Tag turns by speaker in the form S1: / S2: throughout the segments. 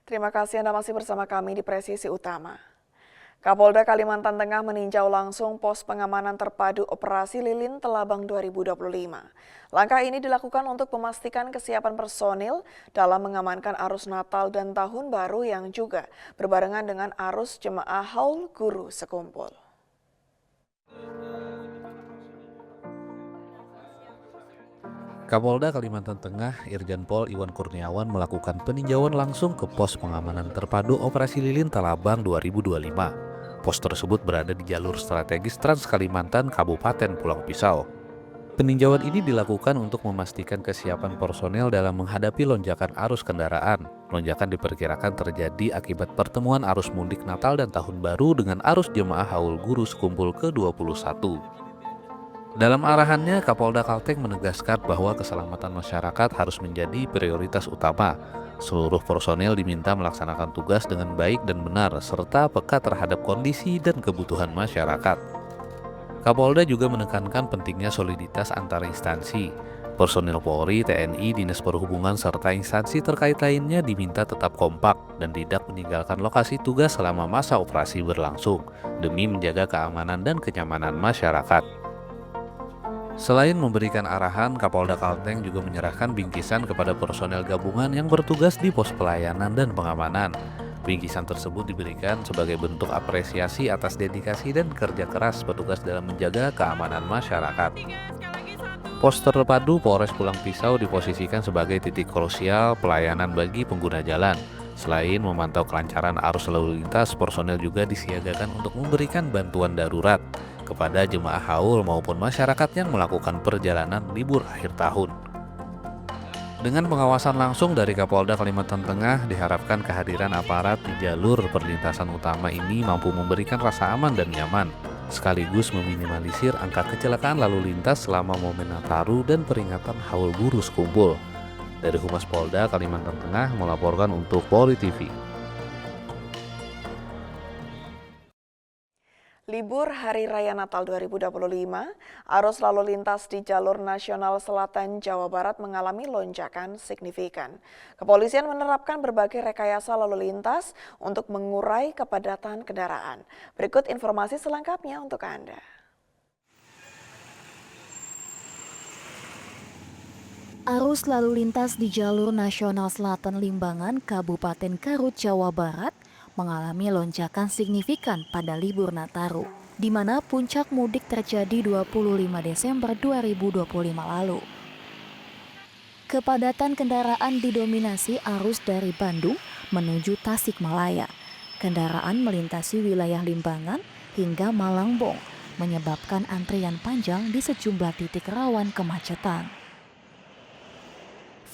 S1: Terima kasih Anda masih bersama kami di Presisi Utama. Kapolda Kalimantan Tengah meninjau langsung pos pengamanan terpadu Operasi Lilin Telabang 2025. Langkah ini dilakukan untuk memastikan kesiapan personil dalam mengamankan arus Natal dan Tahun Baru yang juga berbarengan dengan arus jemaah haul guru sekumpul.
S2: Kapolda Kalimantan Tengah, Irjen Pol Iwan Kurniawan melakukan peninjauan langsung ke pos pengamanan terpadu Operasi Lilin Talabang 2025. Pos tersebut berada di jalur strategis Trans Kalimantan Kabupaten Pulau Pisau. Peninjauan ini dilakukan untuk memastikan kesiapan personel dalam menghadapi lonjakan arus kendaraan. Lonjakan diperkirakan terjadi akibat pertemuan arus mudik Natal dan Tahun Baru dengan arus jemaah haul guru sekumpul ke-21. Dalam arahannya, Kapolda Kalteng menegaskan bahwa keselamatan masyarakat harus menjadi prioritas utama. Seluruh personel diminta melaksanakan tugas dengan baik dan benar, serta peka terhadap kondisi dan kebutuhan masyarakat. Kapolda juga menekankan pentingnya soliditas antar instansi. Personil Polri, TNI, Dinas Perhubungan, serta instansi terkait lainnya diminta tetap kompak dan tidak meninggalkan lokasi tugas selama masa operasi berlangsung, demi menjaga keamanan dan kenyamanan masyarakat. Selain memberikan arahan, Kapolda Kalteng juga menyerahkan bingkisan kepada personel gabungan yang bertugas di pos pelayanan dan pengamanan. Bingkisan tersebut diberikan sebagai bentuk apresiasi atas dedikasi dan kerja keras petugas dalam menjaga keamanan masyarakat. Pos terpadu Polres Pulang Pisau diposisikan sebagai titik krusial pelayanan bagi pengguna jalan. Selain memantau kelancaran arus lalu lintas, personel juga disiagakan untuk memberikan bantuan darurat kepada jemaah haul maupun masyarakat yang melakukan perjalanan libur akhir tahun. Dengan pengawasan langsung dari Kapolda Kalimantan Tengah, diharapkan kehadiran aparat di jalur perlintasan utama ini mampu memberikan rasa aman dan nyaman, sekaligus meminimalisir angka kecelakaan lalu lintas selama momen Nataru dan peringatan haul guru sekumpul. Dari Humas Polda Kalimantan Tengah melaporkan untuk Polri TV.
S1: Libur Hari Raya Natal 2025, arus lalu lintas di jalur nasional selatan Jawa Barat mengalami lonjakan signifikan. Kepolisian menerapkan berbagai rekayasa lalu lintas untuk mengurai kepadatan kendaraan. Berikut informasi selengkapnya untuk Anda.
S3: Arus lalu lintas di jalur nasional selatan Limbangan, Kabupaten Garut, Jawa Barat mengalami lonjakan signifikan pada libur Nataru, di mana puncak mudik terjadi 25 Desember 2025 lalu. Kepadatan kendaraan didominasi arus dari Bandung menuju Tasikmalaya. Kendaraan melintasi wilayah Limbangan hingga Malangbong, menyebabkan antrian panjang di sejumlah titik rawan kemacetan.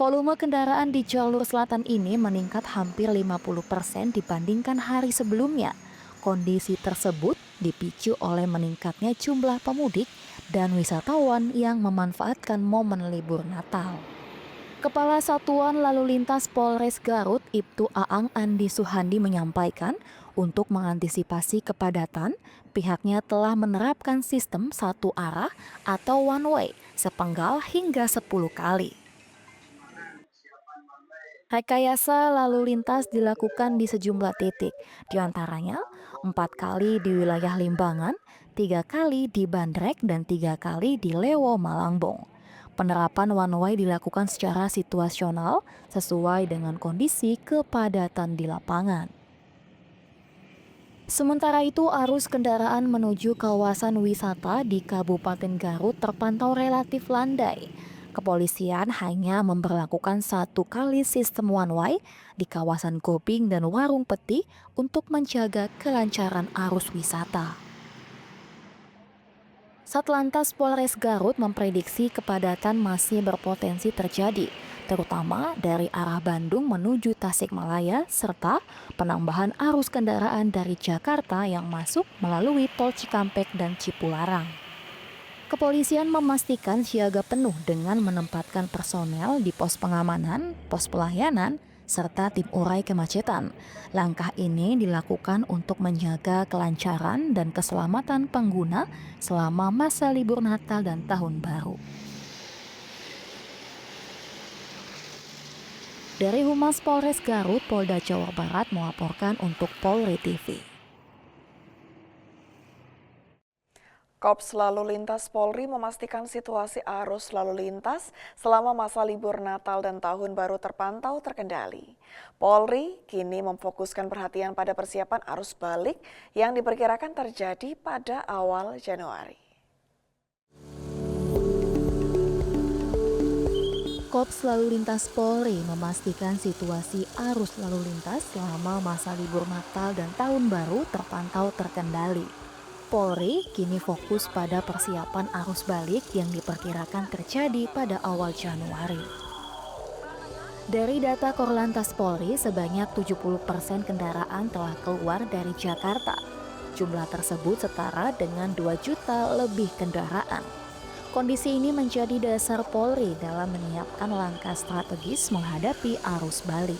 S3: Volume kendaraan di jalur selatan ini meningkat hampir 50% dibandingkan hari sebelumnya. Kondisi tersebut dipicu oleh meningkatnya jumlah pemudik dan wisatawan yang memanfaatkan momen libur Natal. Kepala Satuan Lalu Lintas Polres Garut, Ibtu Aang Andi Suhandi menyampaikan, untuk mengantisipasi kepadatan, pihaknya telah menerapkan sistem satu arah atau one way sepenggal hingga 10 kali. Rekayasa lalu lintas dilakukan di sejumlah titik, diantaranya 4 kali di wilayah Limbangan, 3 kali di Bandrek, dan 3 kali di Lewo Malangbong. Penerapan one way dilakukan secara situasional sesuai dengan kondisi kepadatan di lapangan. Sementara itu, arus kendaraan menuju kawasan wisata di Kabupaten Garut terpantau relatif landai. Kepolisian hanya memberlakukan 1 kali sistem one way di kawasan Gobing dan Warung Peti untuk menjaga kelancaran arus wisata. Satlantas Polres Garut memprediksi kepadatan masih berpotensi terjadi, terutama dari arah Bandung menuju Tasikmalaya, serta penambahan arus kendaraan dari Jakarta yang masuk melalui Tol Cikampek dan Cipularang. Kepolisian memastikan siaga penuh dengan menempatkan personel di pos pengamanan, pos pelayanan, serta tim urai kemacetan. Langkah ini dilakukan untuk menjaga kelancaran dan keselamatan pengguna selama masa libur Natal dan Tahun Baru. Dari Humas Polres Garut, Polda Jawa Barat melaporkan untuk Polri TV.
S1: Korps Lalu Lintas Polri memastikan situasi arus lalu lintas selama masa libur Natal dan Tahun Baru terpantau terkendali. Polri kini memfokuskan perhatian pada persiapan arus balik yang diperkirakan terjadi pada awal Januari.
S3: Korps Lalu Lintas Polri memastikan situasi arus lalu lintas selama masa libur Natal dan Tahun Baru terpantau terkendali. Polri kini fokus pada persiapan arus balik yang diperkirakan terjadi pada awal Januari. Dari data Korlantas Polri, sebanyak 70% kendaraan telah keluar dari Jakarta. Jumlah tersebut setara dengan 2 juta lebih kendaraan. Kondisi ini menjadi dasar Polri dalam menyiapkan langkah strategis menghadapi arus balik.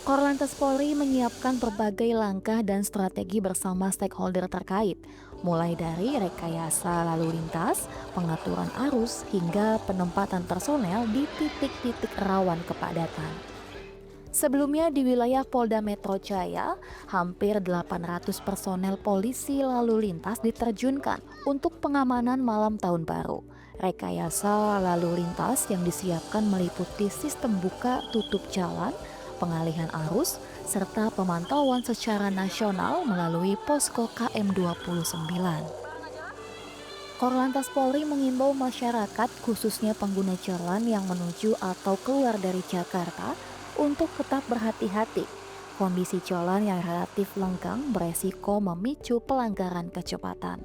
S3: Korlantas Polri menyiapkan berbagai langkah dan strategi bersama stakeholder terkait, mulai dari rekayasa lalu lintas, pengaturan arus, hingga penempatan personel di titik-titik rawan kepadatan. Sebelumnya di wilayah Polda Metro Jaya, hampir 800 personel polisi lalu lintas diterjunkan untuk pengamanan malam Tahun Baru. Rekayasa lalu lintas yang disiapkan meliputi sistem buka tutup jalan, pengalihan arus, serta pemantauan secara nasional melalui posko KM29. Korlantas Polri mengimbau masyarakat khususnya pengguna jalan yang menuju atau keluar dari Jakarta untuk tetap berhati-hati. Kondisi jalan yang relatif lenggang beresiko memicu pelanggaran kecepatan.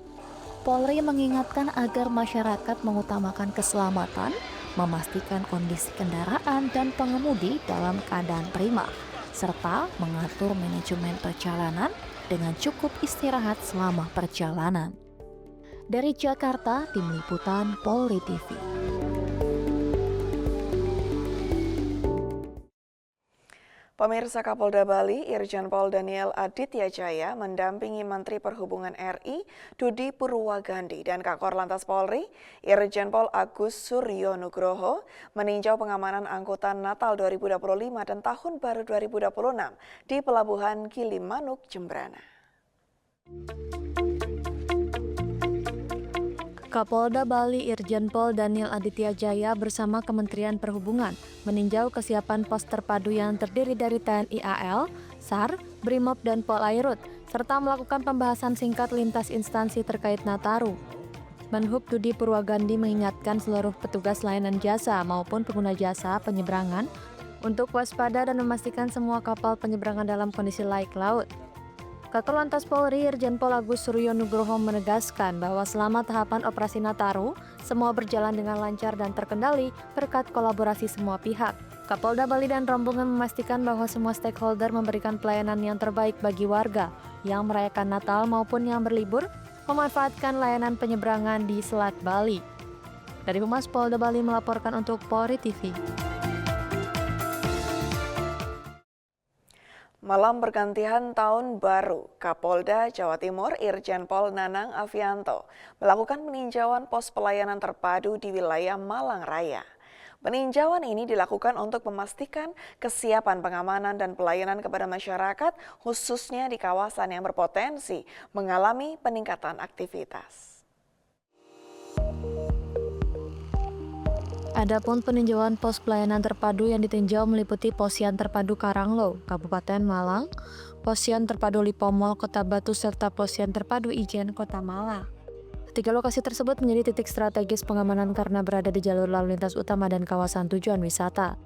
S3: Polri mengingatkan agar masyarakat mengutamakan keselamatan, memastikan kondisi kendaraan dan pengemudi dalam keadaan prima, serta mengatur manajemen perjalanan dengan cukup istirahat selama perjalanan. Dari Jakarta, Tim Liputan Polri TV.
S1: Pemirsa, Kapolda Bali, Irjen Pol Daniel Aditya Jaya mendampingi Menteri Perhubungan RI Dudi Purwagandi dan Kakor Lantas Polri, Irjen Pol Agus Suryo Nugroho meninjau pengamanan angkutan Natal 2025 dan Tahun Baru 2026 di Pelabuhan Gilimanuk, Jembrana.
S3: Kapolda Bali Irjen Pol Daniel Aditya Jaya bersama Kementerian Perhubungan meninjau kesiapan pos terpadu yang terdiri dari TNI AL, SAR, Brimob, dan Polairut, serta melakukan pembahasan singkat lintas instansi terkait Nataru. Menhub Dudi Purwagandi mengingatkan seluruh petugas layanan jasa maupun pengguna jasa penyeberangan untuk waspada dan memastikan semua kapal penyeberangan dalam kondisi laik laut. Kakor Lantas Polri Irjen Pol Agus Suryo Nugroho menegaskan bahwa selama tahapan operasi Nataru, semua berjalan dengan lancar dan terkendali berkat kolaborasi semua pihak. Kapolda Bali dan rombongan memastikan bahwa semua stakeholder memberikan pelayanan yang terbaik bagi warga yang merayakan Natal maupun yang berlibur, memanfaatkan layanan penyeberangan di Selat Bali. Dari Humas Polda Bali melaporkan untuk Polri TV.
S1: Malam pergantian Tahun Baru, Kapolda Jawa Timur Irjen Pol Nanang Avianto melakukan peninjauan pos pelayanan terpadu di wilayah Malang Raya. Peninjauan ini dilakukan untuk memastikan kesiapan pengamanan dan pelayanan kepada masyarakat, khususnya di kawasan yang berpotensi mengalami peningkatan aktivitas.
S3: Adapun peninjauan pos pelayanan terpadu yang ditinjau meliputi Posyan Terpadu Karanglo, Kabupaten Malang, Posyan Terpadu Lipomol, Kota Batu, serta Posyan Terpadu Ijen, Kota Malang. Tiga lokasi tersebut menjadi titik strategis pengamanan karena berada di jalur lalu lintas utama dan kawasan tujuan wisata.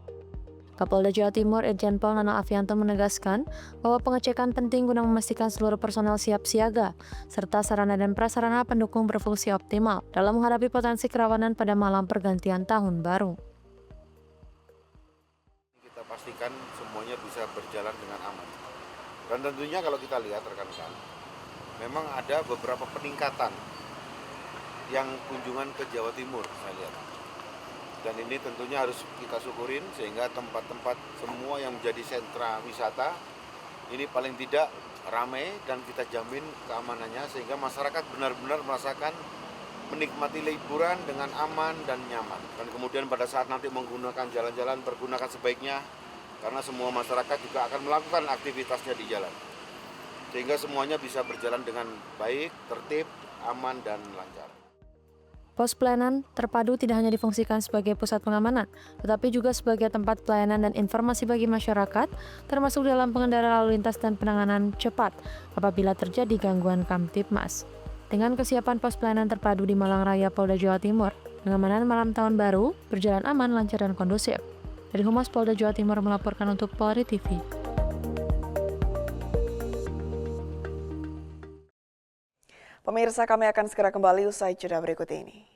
S3: Kapolda Jawa Timur Irjen Pol Nanang Avianto menegaskan bahwa pengecekan penting guna memastikan seluruh personel siap siaga, serta sarana dan prasarana pendukung berfungsi optimal dalam menghadapi potensi kerawanan pada malam pergantian Tahun Baru.
S4: Kita pastikan semuanya bisa berjalan dengan aman. Dan tentunya kalau kita lihat rekan-rekan, memang ada beberapa peningkatan yang kunjungan ke Jawa Timur, saya lihat. Dan ini tentunya harus kita syukurin sehingga tempat-tempat semua yang menjadi sentra wisata ini paling tidak ramai dan kita jamin keamanannya sehingga masyarakat benar-benar merasakan menikmati liburan dengan aman dan nyaman. Dan kemudian pada saat nanti menggunakan jalan-jalan, pergunakan sebaiknya, karena semua masyarakat juga akan melakukan aktivitasnya di jalan. Sehingga semuanya bisa berjalan dengan baik, tertib, aman, dan lancar.
S3: Pos pelayanan terpadu tidak hanya difungsikan sebagai pusat pengamanan, tetapi juga sebagai tempat pelayanan dan informasi bagi masyarakat, termasuk dalam pengendara lalu lintas dan penanganan cepat apabila terjadi gangguan Kamtibmas. Dengan kesiapan pos pelayanan terpadu di Malang Raya, Polda Jawa Timur, pengamanan malam tahun baru berjalan aman, lancar, dan kondusif. Dari Humas Polda Jawa Timur melaporkan untuk Polri TV.
S1: Pemirsa, kami akan segera kembali usai jeda berikut ini.